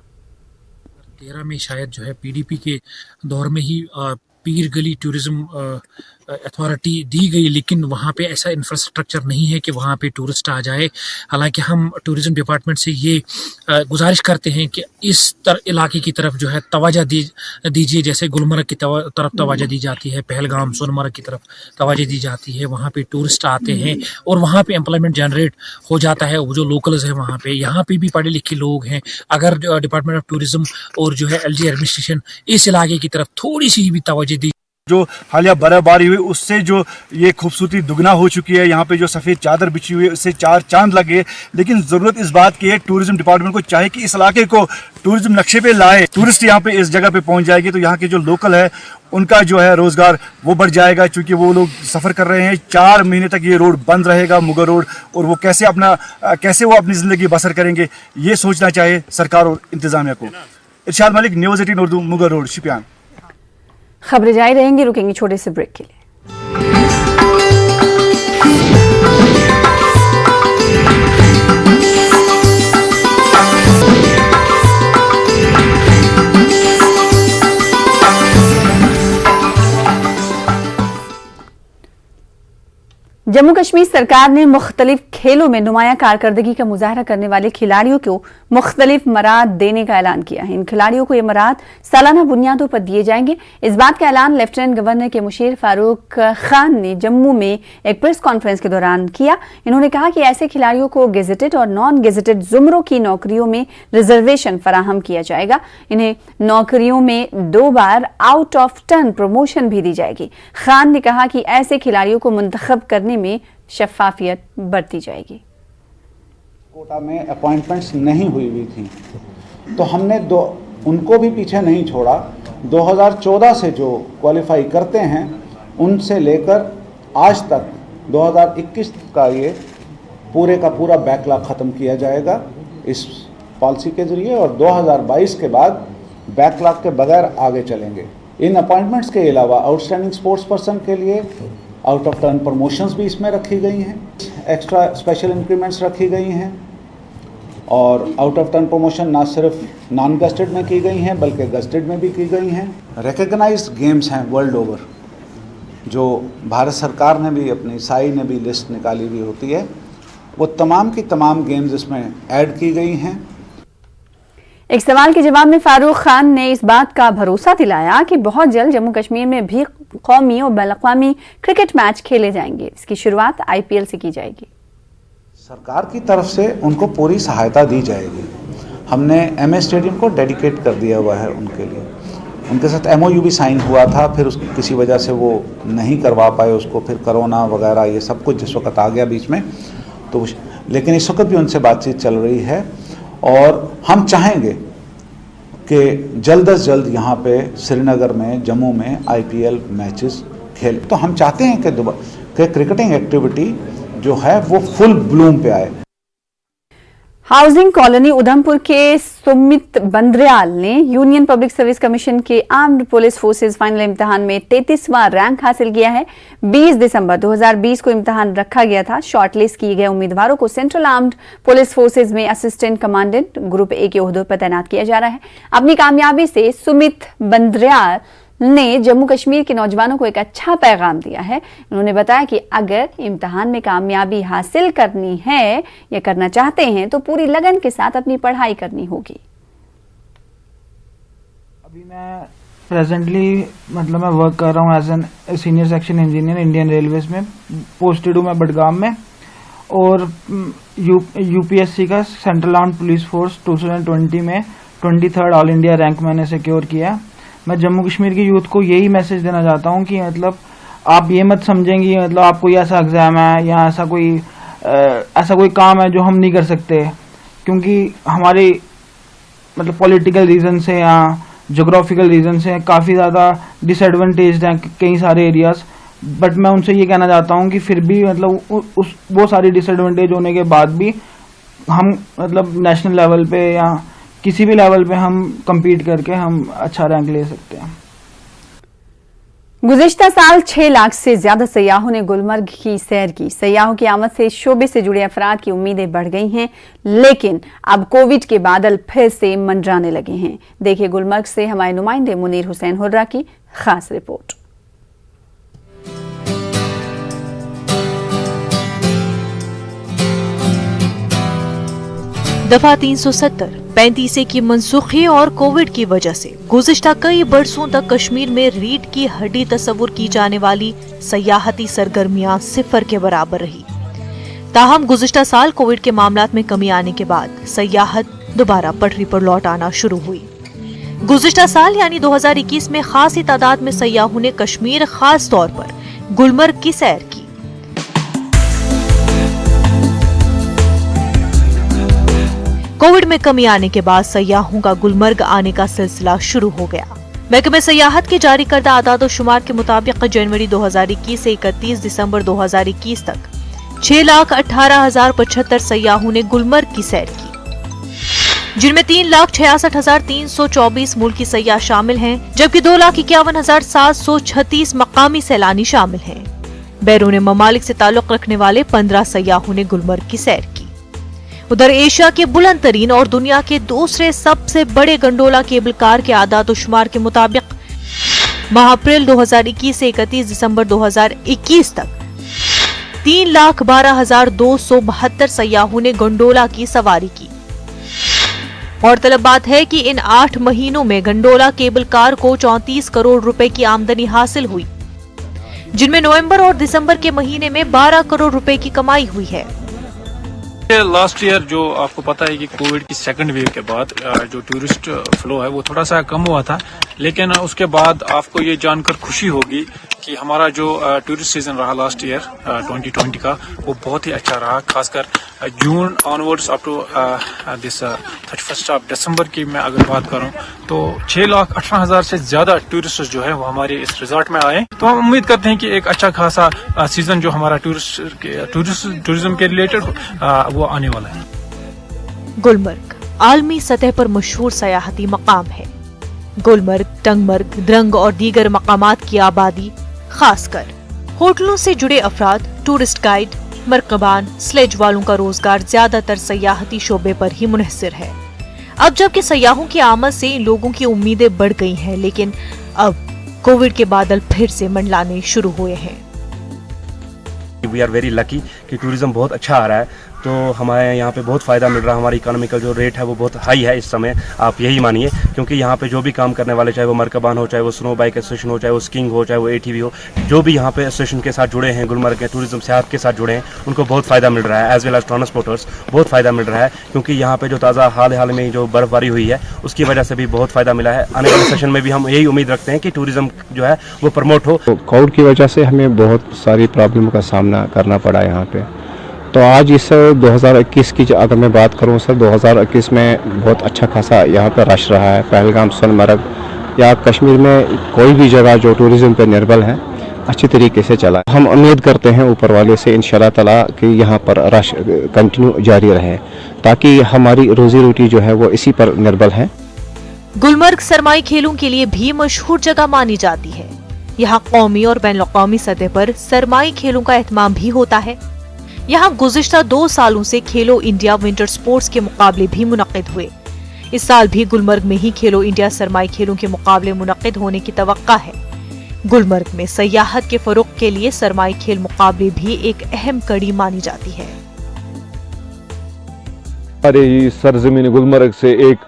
13 में शायद जो है पीडीपी के दौर में ही पीर गली टूरिज्म अथॉरिटी दी गई, लेकिन वहाँ पे ऐसा इंफ्रास्ट्रक्चर नहीं है कि वहाँ पे टूरिस्ट आ जाए। हालांकि हम टूरिज्म डिपार्टमेंट से ये गुजारिश करते हैं कि इस इलाके की तरफ जो है तवज्जो दीजिए, जैसे गुलमर्ग की तरफ तवज्जो दी जाती है, पहलगाम सोनमर्ग की तरफ तवज्जो दी जाती है। वहाँ पे टूरिस्ट आते हैं और वहाँ पे एम्प्लॉयमेंट जनरेट हो जाता है। वो जो लोकल्स हैं वहाँ पे, यहाँ पे भी पढ़े लिखे लोग हैं। अगर डिपार्टमेंट ऑफ टूरिज्म और जो है LG एडमिनिस्ट्रेशन इस इलाके की तरफ थोड़ी सी भी तवज्जो दी, जो हालिया बर्फबारी हुई उससे जो ये खूबसूरती दुगना हो चुकी है। यहाँ पे जो सफ़ेद चादर बिछी हुई है उससे 4 चांद लगे। लेकिन ज़रूरत इस बात की है, टूरिज्म डिपार्टमेंट को चाहे कि इस इलाके को टूरिज्म नक्शे पे लाए। टूरिस्ट यहाँ पे इस जगह पे पहुँच जाएगी तो यहाँ के जो लोकल है उनका जो है रोज़गार वो बढ़ जाएगा, क्योंकि वो लोग सफ़र कर रहे हैं। 4 महीने तक ये रोड बंद रहेगा, मुगल रोड, और वो कैसे वो अपनी ज़िंदगी बसर करेंगे, ये सोचना चाहिए सरकार और इंतज़ामिया को। इरशाद मलिक, न्यूज़ 18 उर्दू, मुगल रोड, शोपियां। खबरें जारी रहेंगी, रुकेंगे छोटे से ब्रेक के लिए। जम्मू कश्मीर सरकार ने मुख्तलिफ खेलों में नुमाया कारकर्दगी का मुजाहरा करने वाले खिलाड़ियों को मुख्तलिफ मराद देने का ऐलान किया है। इन खिलाड़ियों को ये मराद सालाना बुनियादों पर दिए जाएंगे। इस बात का ऐलान लेफ्टिनेंट गवर्नर के मुशीर फारूक खान ने जम्मू में एक प्रेस कॉन्फ्रेंस के दौरान किया। इन्होंने कहा कि ऐसे खिलाड़ियों को गेजेटेड और नॉन गेजेटेड जुमरों की नौकरियों में रिजर्वेशन फराहम किया जाएगा। इन्हें नौकरियों में 2 बार आउट ऑफ टर्न प्रमोशन भी दी जाएगी। खान ने कहा कि ऐसे खिलाड़ियों को मुंतखब करने में शफाफियत बरती जाएगी। कोटा में अपॉइंटमेंट्स नहीं हुई थी तो हमने उनको भी पीछे नहीं छोड़ा। 2014 से जो क्वालिफाई करते हैं उनसे लेकर आज तक 2021 का ये पूरे का पूरा बैकलॉग ख़त्म किया जाएगा इस पॉलिसी के ज़रिए, और 2022 के बाद बैकलॉग के बगैर आगे चलेंगे। इन अपॉइंटमेंट्स के अलावा आउटस्टैंडिंग स्पोर्ट्स पर्सन के लिए आउट ऑफ टर्न प्रमोशंस भी इसमें रखी गई हैं, एक्स्ट्रा स्पेशल इंक्रीमेंट्स रखी गई हैं, और आउट ऑफ टर्न प्रमोशन ना सिर्फ नॉन गस्टेड में की गई हैं बल्कि गस्टेड में भी की गई हैं। रिकग्नाइज्ड गेम्स हैं वर्ल्ड ओवर, जो भारत सरकार ने भी, अपनी साई ने भी लिस्ट निकाली हुई होती है, वो तमाम की तमाम गेम्स इसमें ऐड की गई हैं। एक सवाल के जवाब में फारूक खान ने इस बात का भरोसा दिलाया कि बहुत जल्द जम्मू कश्मीर में भी कौमी और बैनुल-अक़वामी क्रिकेट मैच खेले जाएंगे। इसकी शुरुआत IPL से की जाएगी। सरकार की तरफ से उनको पूरी सहायता दी जाएगी। हमने MS स्टेडियम को डेडिकेट कर दिया हुआ है उनके लिए। उनके साथ MOU भी साइन हुआ था, फिर किसी वजह से वो नहीं करवा पाए उसको, फिर कोरोना वगैरह ये सब कुछ जिस वक्त आ गया बीच में, तो लेकिन इस वक्त भी उनसे बातचीत चल रही है और हम चाहेंगे कि जल्द अज जल्द यहाँ पे श्रीनगर में, जम्मू में IPL मैचेस खेल। तो हम चाहते हैं कि क्रिकेटिंग एक्टिविटी जो है वो फुल ब्लूम पे आए। हाउसिंग कॉलोनी उधमपुर के सुमित बंद्रयाल ने यूनियन पब्लिक सर्विस कमीशन के आर्म्ड पुलिस फोर्सेज फाइनल इम्तिहान में 33वां रैंक हासिल किया है। 20 दिसंबर 2020 को इम्तिहान रखा गया था। शॉर्टलिस्ट किए गए उम्मीदवारों को सेंट्रल आर्म्ड पुलिस फोर्सेज में असिस्टेंट कमांडेंट ग्रुप ए के ओहदे पर तैनात किया जा रहा है। अपनी कामयाबी से सुमित बंद्रयाल ने जम्मू कश्मीर के नौजवानों को एक अच्छा पैगाम दिया है। उन्होंने बताया कि अगर इम्तिहान में कामयाबी हासिल करनी है या करना चाहते हैं तो पूरी लगन के साथ अपनी पढ़ाई करनी होगी। अभी मैं प्रेजेंटली मैं वर्क कर रहा हूँ as an senior section engineer Indian railways में। पोस्टेड हूँ मैं बडगाम में और यूपीएससी का सेंट्रल आर्म्ड पुलिस फोर्स 2020 में 23rd ऑल इंडिया रैंक मैंने सिक्योर किया। मैं जम्मू कश्मीर के यूथ को यही मैसेज देना चाहता हूँ कि आप ये मत समझेंगे आप कोई ऐसा एग्जाम है या ऐसा कोई काम है जो हम नहीं कर सकते, क्योंकि हमारे पॉलिटिकल रीजन से या जोग्राफिकल रीजन से काफ़ी ज़्यादा डिसएडवांटेज्ड हैं कई सारे एरियाज। बट मैं उनसे ये कहना चाहता हूँ कि फिर भी वो सारी डिसएडवांटेज होने के बाद भी हम नेशनल लेवल पे या किसी भी लेवल पे हम compete करके हम अच्छा रैंक ले सकते हैं। गुज़िश्ता साल 6 लाख से ज्यादा सयाहों ने गुलमर्ग की सैर की। सयाहों की आमद से शोबे से जुड़े अफराद की उम्मीदें बढ़ गई हैं, लेकिन अब कोविड के बादल फिर से मंडराने लगे हैं। देखिए गुलमर्ग से हमारे नुमाइंदे मुनीर हुसैन हुर्रा की खास रिपोर्ट। दफा 370 35 की मनसूखी और कोविड की वजह से गुज़िश्ता कई बरसों तक कश्मीर में रीढ़ की हड्डी तस्वुर की जाने वाली सयाहती सरगर्मियां सिफर के बराबर रही। ताहम गुज़िश्ता साल कोविड के मामलात में कमी आने के बाद सयाहत दोबारा पटरी पर लौट आना शुरू हुई। गुज़िश्ता साल यानी 2021 में खासी तादाद में सयाहों ने कश्मीर, खास तौर पर गुलमर्ग की सैर की। कोविड में कमी आने के बाद सयाहों का गुलमर्ग आने का सिलसिला शुरू हो गया। महकमे सयाहत के जारी करदा आदाद शुमार के मुताबिक जनवरी 2021 से 31 दिसंबर 2021 तक 6,18,075 सयाहों ने गुलमर्ग की सैर की, जिनमें 3,66,324 मुल्की सयाह शामिल हैं, जबकि 2,51,736 मकामी सैलानी शामिल हैं। बैरून ममालिक से ताल्लुक रखने वाले 15 सयाहों ने गुलमर्ग की सैर की। उधर एशिया के बुलंद तरीन और दुनिया के दूसरे सबसे बड़े गंडोला केबल कार के आदाद शुमार के मुताबिक माह अप्रैल 2021 से 31 दिसंबर 2021 तक 3,12,272 सयाहों ने गंडोला की सवारी की। गौरतलब बात है कि इन 8 महीनों में गंडोला केबल कार को 34 करोड़ रुपए की आमदनी हासिल हुई, जिनमें नवंबर और दिसंबर के महीने में 12 करोड़ रुपए की कमाई हुई है। लास्ट ईयर जो आपको पता है कि कोविड की सेकंड वेव के बाद जो टूरिस्ट फ्लो है वो थोड़ा सा कम हुआ था, लेकिन उसके बाद आपको ये जानकर खुशी होगी कि हमारा जो टूरिस्ट सीजन रहा लास्ट ईयर 2020 का वो बहुत ही अच्छा रहा। खासकर June onwards up to this 31 of December की मैं अगर बात करूं तो 6,18,000 से ज्यादा टूरिस्ट जो है वो हमारे इस रिजॉर्ट में आए। तो हम उम्मीद करते हैं कि एक अच्छा खासा सीजन जो हमारा टूरिज्म के रिलेटेड वो आने वाला है। गुलमर्ग आलमी सतह पर मशहूर सयाहती मकाम है। गुलमर्ग, टंगमर्ग, द्रंग और दीगर मकामात की आबादी, खासकर होटलों से जुड़े अफराद, टूरिस्ट गाइड, मरकबान, स्लेज वालों का रोजगार ज्यादातर सयाहती शोबे पर ही मुनहसर है। अब जबकि सयाहों की आमद से इन लोगों की उम्मीदें बढ़ गई हैं, लेकिन अब कोविड के बादल फिर से मंडलाने शुरू हुए हैं। वी आर वेरी लकी कि टूरिज्म बहुत अच्छा आ रहा है, तो हमारे यहाँ पे बहुत फ़ायदा मिल रहा है। हमारी इकोनॉमी का जो रेट है वो बहुत हाई है इस समय, आप यही मानिए, क्योंकि यहाँ पे जो भी काम करने वाले, चाहे वो मरकबान हो, चाहे वो स्नो बाइक एसोसिएशन हो, चाहे वो स्कीइंग हो, चाहे वो ATV हो, जो भी यहाँ पे एसोसिएशन के साथ जुड़े हैं, गुलमर्ग के टूरिज्म सेहत के साथ जुड़े हैं, उनको बहुत फ़ायदा मिल रहा है। एज वेल एज ट्रांसपोर्टर्स बहुत फ़ायदा मिल रहा है, क्योंकि यहाँ पे जो ताज़ा हाल में जो बर्फबारी हुई है उसकी वजह से भी बहुत फ़ायदा मिला है। आने वाले सेशन में भी हम यही उम्मीद रखते हैं कि टूरिज्म जो है वो प्रमोट हो। कोविड की वजह से हमें बहुत सारी प्रॉब्लम का सामना करना पड़ा यहाँ पे। तो आज इस 2021 की अगर मैं बात करूँ सर, 2021 में बहुत अच्छा खासा यहाँ पर रश रहा है। पहलगाम, सोनमर्ग या कश्मीर में कोई भी जगह जो टूरिज़्म पे निर्भर है अच्छी तरीके से चला। हम उम्मीद करते हैं ऊपर वाले से इंशाल्लाह ताला कि यहाँ पर रश कंटिन्यू जारी रहे ताकि हमारी रोजी रोटी जो है वो इसी पर निर्भर है। गुलमर्ग सरमाई खेलों के लिए भी मशहूर जगह मानी जाती है। यहाँ कौमी और बैनुल-अक़वामी सतह पर सरमाई खेलों का एहतमाम भी होता है। यहाँ गुज़िश्ता 2 सालों से खेलो इंडिया विंटर स्पोर्ट्स के मुकाबले भी मुनक़िद हुए। इस साल भी गुलमर्ग में ही खेलो इंडिया सरमाई खेलों के मुकाबले मुनक़िद होने की तवक्का है। गुलमर्ग में सयाहत के फरोग के लिए सरमाई खेल मुकाबले भी एक अहम कड़ी मानी जाती है। हमारे सरजमीन गुलमर्ग से एक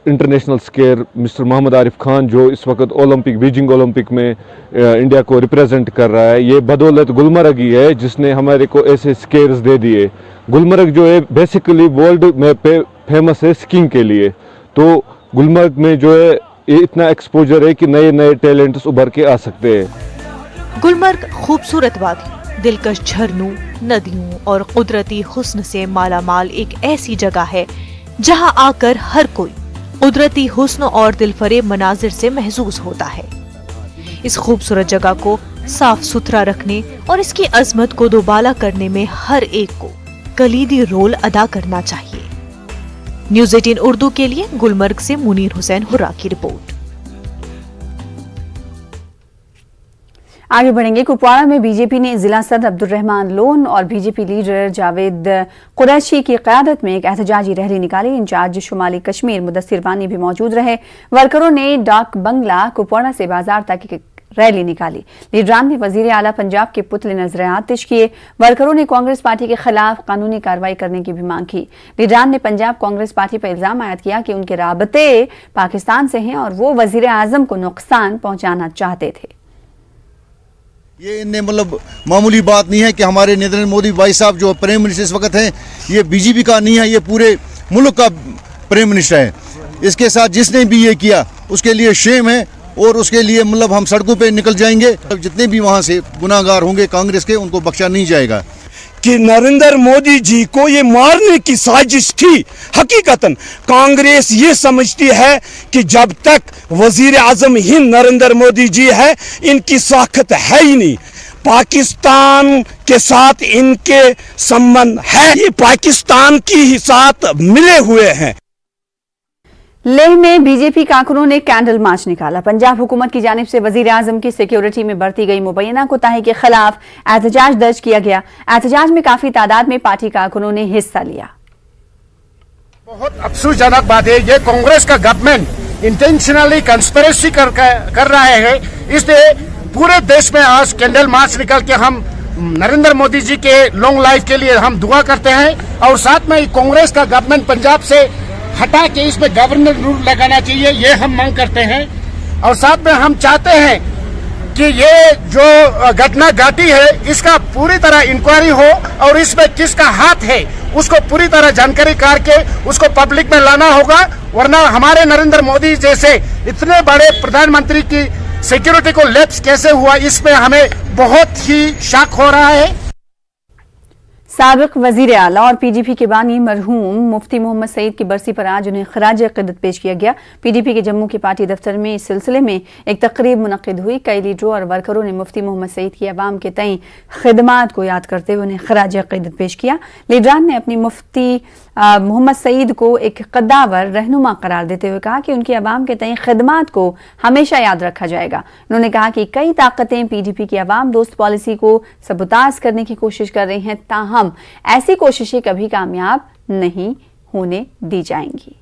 international skier mister Mohammad Arif Khan जो इस वक्त ओलंपिक बीजिंग ओलंपिक में इंडिया को रिप्रेजेंट कर रहा है, ये बदौलत गुलमर्ग ही है जिसने हमारे को ऐसे स्केयर्स दे दिए। गुलमर्ग जो है बेसिकली वर्ल्ड में फेमस है स्कीइंग के लिए, तो गुलमर्ग में जो है ये इतना एक्सपोजर है कि नए नए टैलेंट्स उभर के आ सकते हैं। गुलमर्ग खूबसूरत वादी, दिलकश झरनों, नदियों और कुदरती हुस्न से मालामाल एक ऐसी जगह है जहां आकर हर कोई कुदरती हुस्न और दिलफरेब मनाजिर से महसूस होता है। इस खूबसूरत जगह को साफ सुथरा रखने और इसकी अजमत को दोबाला करने में हर एक को कलीदी रोल अदा करना चाहिए। न्यूज़ 18 उर्दू के लिए गुलमर्ग से मुनीर हुसैन हुर्रा की रिपोर्ट। आगे बढ़ेंगे। कुपवाड़ा में बीजेपी ने जिला सदर अब्दुल रहमान लोन और बीजेपी लीडर जावेद कुरैशी की क़यादत में एक एहतजाजी रैली निकाली। इंचार्ज शुमाली कश्मीर मुदस्सिर वानी भी मौजूद रहे। वर्करों ने डाक बंगला कुपवाड़ा से बाजार तक एक रैली निकाली। लीडरान ने वजीर आला पंजाब के पुतले नजर आतिश किए। वर्करों ने कांग्रेस पार्टी के खिलाफ कानूनी कार्रवाई करने की भी मांग की। लीडरान ने पंजाब कांग्रेस पार्टी पर इल्जाम आयद किया कि उनके राबते पाकिस्तान से हैं और वो वजीर आजम को नुकसान पहुंचाना चाहते थे। ये इनने मतलब मामूली बात नहीं है कि हमारे नरेंद्र मोदी भाई साहब जो प्राइम मिनिस्टर इस वक्त हैं, ये बीजेपी का नहीं है, ये पूरे मुल्क का प्राइम मिनिस्टर है। इसके साथ जिसने भी ये किया उसके लिए शेम है और उसके लिए मतलब हम सड़कों पे निकल जाएंगे। जितने भी वहाँ से गुनाहगार होंगे कांग्रेस के, उनको बख्शा नहीं जाएगा। कि नरेंद्र मोदी जी को ये मारने की साजिश थी। हकीकतन कांग्रेस ये समझती है कि जब तक वजीर आजम ही नरेंद्र मोदी जी है, इनकी साखत है ही नहीं। पाकिस्तान के साथ इनके संबंध है, ये पाकिस्तान की ही साथ मिले हुए हैं। लेह में बीजेपी कारकुनों ने कैंडल मार्च निकाला। पंजाब हुकूमत की जानिब से वजीर आजम की सिक्योरिटी में बरती गई मुबैना कोताही के खिलाफ एहतजाज दर्ज किया गया। एहतजाज में काफी तादाद में पार्टी कारकुनों ने हिस्सा लिया। बहुत अफसोसजनक बात है, ये कांग्रेस का गवर्नमेंट इंटेंशनली कंस्पिरेसी कर रहा है। इसलिए पूरे देश में आज कैंडल मार्च निकल के हम नरेंद्र मोदी जी के लॉन्ग लाइफ के लिए हम दुआ करते हैं और साथ में कांग्रेस का गवर्नमेंट पंजाब से हटा के इसमें गवर्नर रूल लगाना चाहिए, ये हम मांग करते हैं। और साथ में हम चाहते हैं कि ये जो घटना घटी है इसका पूरी तरह इंक्वायरी हो और इसमें किसका हाथ है उसको पूरी तरह जानकारी करके उसको पब्लिक में लाना होगा, वरना हमारे नरेंद्र मोदी जैसे इतने बड़े प्रधानमंत्री की सिक्योरिटी को लैप्स कैसे हुआ, इसमें हमें बहुत ही शक हो रहा है। साबिक वजीर आला और पीडीपी के बानी मरहूम मुफ्ती मोहम्मद सईद की बरसी पर आज उन्हें खराज अक़ीदत पेश किया गया। पीडीपी के जम्मू के पार्टी दफ्तर में इस सिलसिले में एक तकरीब मुनक़िद हुई। कई लीडरों और वर्करों ने मुफ्ती मोहम्मद सईद की अवाम के तई खिदमात को याद करते हुए उन्हें खराज अक़ीदत पेश किया। लीडरान ने अपनी मुफ्ती मोहम्मद सईद को एक कद्दावर रहनुमा करार देते हुए कहा कि उनकी अवाम के तई खिदमात को हमेशा याद रखा जाएगा। उन्होंने कहा कि कई ताकतें पीडीपी की अवाम दोस्त पॉलिसी को सबूताज करने की कोशिश कर रही हैं, ताहम ऐसी कोशिशें कभी कामयाब नहीं होने दी जाएंगी।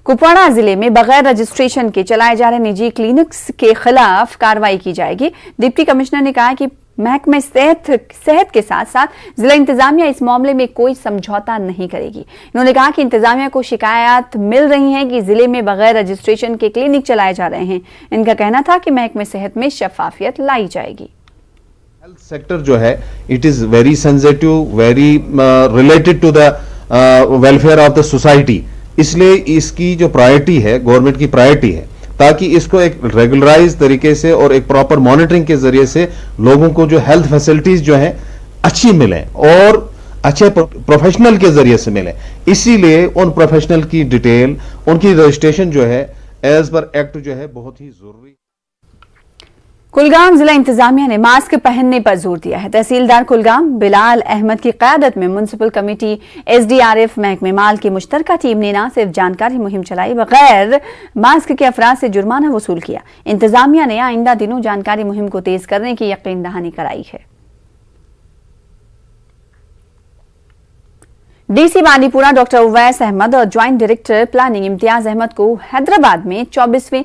कुपवाड़ा जिले में बगैर रजिस्ट्रेशन के चलाए जा रहे निजी क्लिनिक्स के खिलाफ कार्रवाई की जाएगी। डिप्टी कमिश्नर ने कहा कि महकमे सेहत के साथ साथ जिला इंतजामिया इस मामले में कोई समझौता नहीं करेगी। उन्होंने कहा कि इंतजामिया को शिकायत मिल रही है कि जिले में बगैर रजिस्ट्रेशन के क्लिनिक चलाए जा रहे हैं। इनका कहना था कि महकमे सेहत में शफाफियत लाई जाएगी। हेल्थ सेक्टर जो है it is very sensitive, very related to the welfare of the society, इसलिए इसकी जो प्रायोरिटी है गवर्नमेंट की प्रायोरिटी है ताकि इसको एक रेगुलराइज तरीके से और एक प्रॉपर मॉनिटरिंग के जरिए से लोगों को जो हेल्थ फैसिलिटीज जो है अच्छी मिले और अच्छे प्रोफेशनल के जरिए से मिले। इसीलिए उन प्रोफेशनल की डिटेल, उनकी रजिस्ट्रेशन जो है एज पर एक्ट जो है बहुत ही जरूरी। कुलगाम जिला इंतजामिया ने मास्क पहनने पर जोर दिया है। तहसीलदार कुलगाम बिलाल अहमद की क़यादत में म्युनिसिपल कमेटी, SDRF, महकमे माल की मुश्तरका टीम ने न सिर्फ जानकारी मुहिम चलाई, बगैर मास्क के अफराद से जुर्माना वसूल किया। इंतजामिया ने आइंदा दिनों जानकारी मुहिम को तेज करने की यकीन दहानी कराई है। DC बांदीपुरा डॉक्टर उवैस अहमद और joint director planning Imtiaz Ahmad को हैदराबाद में 24वें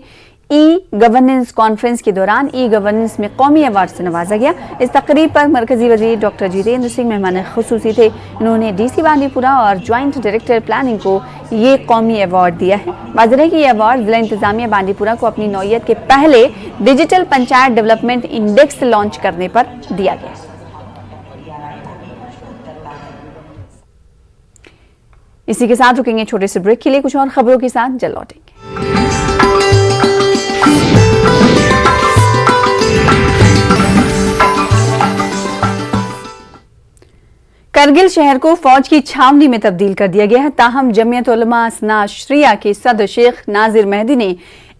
गवर्नेंस कॉन्फ्रेंस के दौरान गवर्नेंस में कौमी अवार्ड से नवाजा गया। इस तकरीब पर मरकजी वजीर डॉक्टर जितेंद्र सिंह मेहमान खुसूसी थे। इन्होंने DC बांदीपुरा और ज्वाइंट डायरेक्टर प्लानिंग को ये कौमी अवार्ड दिया है। वाज़ेह है कि ये अवार्ड जिला इंतजामिया बांदीपुरा को अपनी नौइयत के पहले digital panchayat development index launch करने पर दिया गया। इसी के साथ रुकेंगे छोटे से ब्रेक के लिए, कुछ और खबरों के साथ जल्द लौटेंगे। करगिल शहर को फौज की छावनी में तब्दील कर दिया गया है। ताहम जमियत उलमा असना शरिया के सदर शेख नाजिर मेहदी ने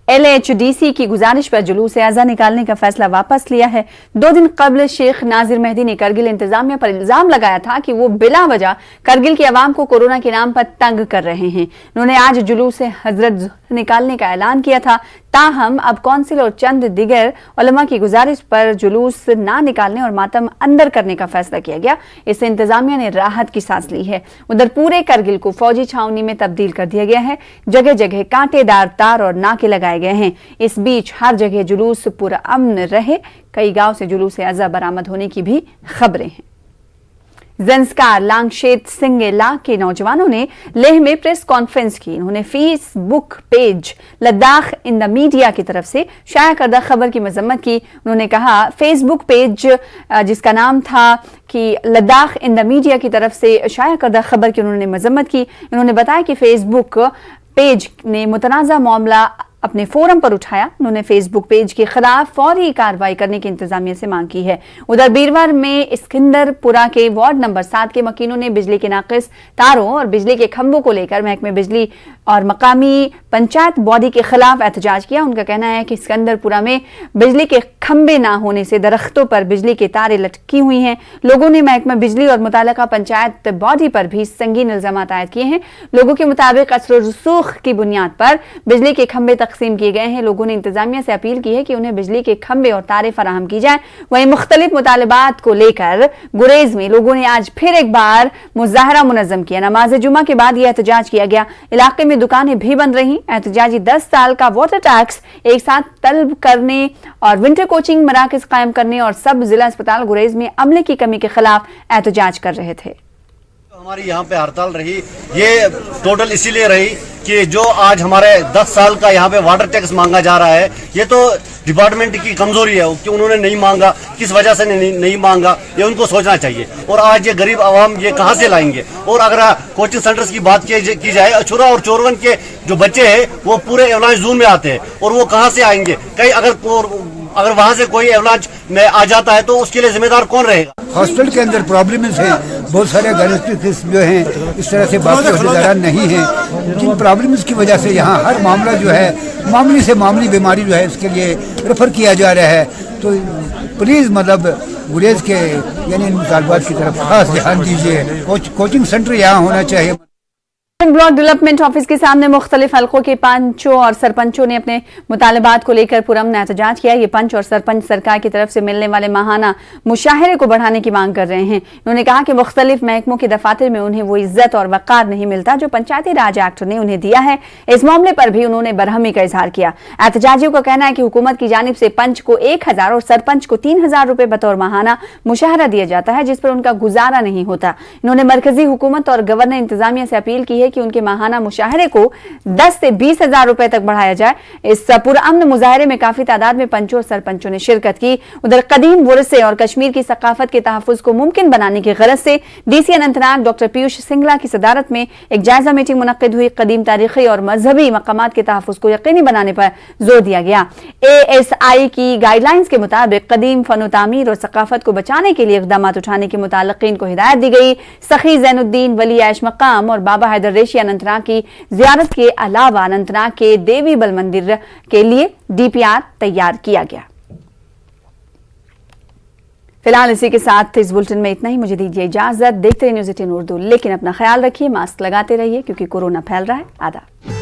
LHDC की गुजारिश पर जुलूस अज़ा निकालने का फैसला वापस लिया है। 2 दिन कबल शेख नाजिर मेहदी ने करगिल इंतजामिया पर इल्जाम लगाया था कि वो बिला वजह करगिल की आवाम को कोरोना के नाम पर तंग कर रहे हैं। उन्होंने आज जुलूस हजरत निकालने का ऐलान किया था। ताहम अब कौंसिल और चंद दिगर उलमा की गुजारिश पर जुलूस ना निकालने और मातम अंदर करने का फैसला किया गया। इससे इंतजामिया ने राहत की सांस ली है। उधर पूरे करगिल को फौजी छावनी में तब्दील कर दिया गया है। जगह जगह कांटेदार तार और नाके लगाए गए हैं। इस बीच हर जगह जुलूस पूरा अमन रहे। कई गांव से जुलूस अज़ा बरामद होने की भी खबरें हैं। ज़ंस्कार लांगशेत सिंगेला के नौजवानों ने लेह में प्रेस कॉन्फ्रेंस की। उन्होंने Facebook page Ladakh in the media की तरफ से शाया करदा खबर की मजम्मत की। उन्होंने कहा फेसबुक पेज जिसका नाम था कि लद्दाख इन द मीडिया की तरफ से शाया करदा खबर की उन्होंने मजम्मत की। उन्होंने बताया कि फेसबुक पेज ने मुतनाज़ा मामला अपने फोरम पर उठाया। उन्होंने फेसबुक पेज के खिलाफ फौरी कार्रवाई करने की इंतजामिया से मांग की है। उधर बीरवार में सिकंदरपुरा के वार्ड नंबर 7 के मकीनों ने बिजली के नाकिस तारों और बिजली के खंभों को लेकर महकमे बिजली और मकामी पंचायत बॉडी के खिलाफ एहतजाज किया। उनका कहना है कि सिकंदरपुरा में बिजली के खंभे ना होने से दरख्तों पर बिजली के तारें लटकी हुई हैं। लोगों ने महकमा बिजली और मुताल्लिका पंचायत बॉडी पर भी संगीन इल्जामात आयद किए हैं। लोगों के मुताबिक असर रसूख की बुनियाद पर बिजली के खंभे तकसीम किए गए हैं। लोगों ने इंतजामिया से अपील की है कि उन्हें बिजली के खंभे और तारे फराहम की जाए। वहीं मुख्तलिफ मुतालबात को लेकर गुरेज में लोगों ने आज फिर एक बार मुजाहरा मुनज़्ज़म किया। नमाज जुमा के बाद यह एहतजाज किया गया। इलाके में दुकानें भी बंद रहीं। एहतजाजी 10 साल का वाटर टैक्स एक साथ तलब करने और विंटर कोचिंग मराकज कायम करने और सब जिला अस्पताल गुरेज में अमले की कमी के खिलाफ एहतजाज कर रहे थे। हमारी यहाँ पे हड़ताल रही, ये टोटल इसीलिए रही कि जो आज हमारे 10 साल का यहाँ पे वाटर टैक्स मांगा जा रहा है, ये तो डिपार्टमेंट की कमजोरी है कि उन्होंने नहीं मांगा, किस वजह से नहीं मांगा, ये उनको सोचना चाहिए। और आज ये गरीब आवाम ये कहाँ से लाएंगे। और अगर कोचिंग सेंटर्स की बात की जाए, अछूरा और चोरवन के जो बच्चे हैं वो पूरे एवलांच जोन में आते हैं और वो कहाँ से आएंगे। कहीं अगर वहाँ से कोई एवलांच में आ जाता है तो उसके लिए जिम्मेदार कौन रहेगा। हॉस्पिटल के अंदर प्रॉब्लम्स हैं, बहुत सारे गैलेक्ट्रिक जो हैं इस तरह से बाकी हॉस्पिटल नहीं हैं, जिन प्रॉब्लम्स की वजह से यहाँ हर मामला जो है मामूली से मामूली बीमारी जो है इसके लिए रेफर किया जा रहा है। तो प्लीज़ मतलब गुरेज के यानी इन मुतालबात की तरफ खास ध्यान दीजिए। कोचिंग सेंटर यहाँ होना चाहिए। ब्लॉक डेवलपमेंट ऑफिस के सामने मुख्तलिफ हल्कों के पंचों और सरपंचों ने अपने मुतालबात को लेकर पुरअमन एहतजाज किया। ये पंच और सरपंच सरकार की तरफ से मिलने वाले माहाना मुशाहरे को बढ़ाने की मांग कर रहे हैं। उन्होंने कहा कि मुख्तलिफ महकमों के दफातर में उन्हें वो इज्जत और वक़ार नहीं मिलता जो पंचायती राज एक्ट ने उन्हें दिया है। इस मामले पर भी उन्होंने बरहमी का इजहार किया। एहतजाजियों का कहना है कि हुकूमत की जानिब से पंच को 1000 और सरपंच को 3000 रुपए बतौर माहाना मुशाहरा दिया जाता है, जिस पर उनका गुजारा नहीं होता। इन्होंने मरकजी हुकूमत और गवर्नर इंतजामिया से अपील की है कि उनके माहाना मुशाहरे को 10 से 20,000 रुपए तक बढ़ाया जाए। इस पुरअमन मुजाहरे में काफी तादाद में पंचों और सरपंचों ने शिरकत की। उधर कदीम विरसे और कश्मीर की सकाफत के तहफ़्फ़ुज़ को मुमकिन बनाने की गरज से DC अनंतनाग डॉक्टर पीयूष सिंगला की सदारत में एक जायजा मीटिंग मुनक्किद हुई। कदीम तारीखी और मजहबी मकामात के तहफ़्फ़ुज़ को यकीनी बनाने पर जोर दिया गया। ASI की गाइडलाइंस के मुताबिक कदीम फनो तामीर और सकाफत को बचाने के लिए इक़दाम उठाने के मुताल्लिक़ीन को हिदायत दी गई। सखी ज़ैनुद्दीन वली ऐश मकाम और बाबा हैदर रेशी अनंतनाग की ज़ियारत के अलावा अनंतनाग के देवी बल मंदिर के लिए DPR तैयार किया गया। फिलहाल इसी के साथ इस बुलेटिन में इतना ही। मुझे दीजिए इजाजत। देखते रहिए न्यूज़ 18 उर्दू, लेकिन अपना ख्याल रखिए, मास्क लगाते रहिए क्योंकि कोरोना फैल रहा है। आदाब।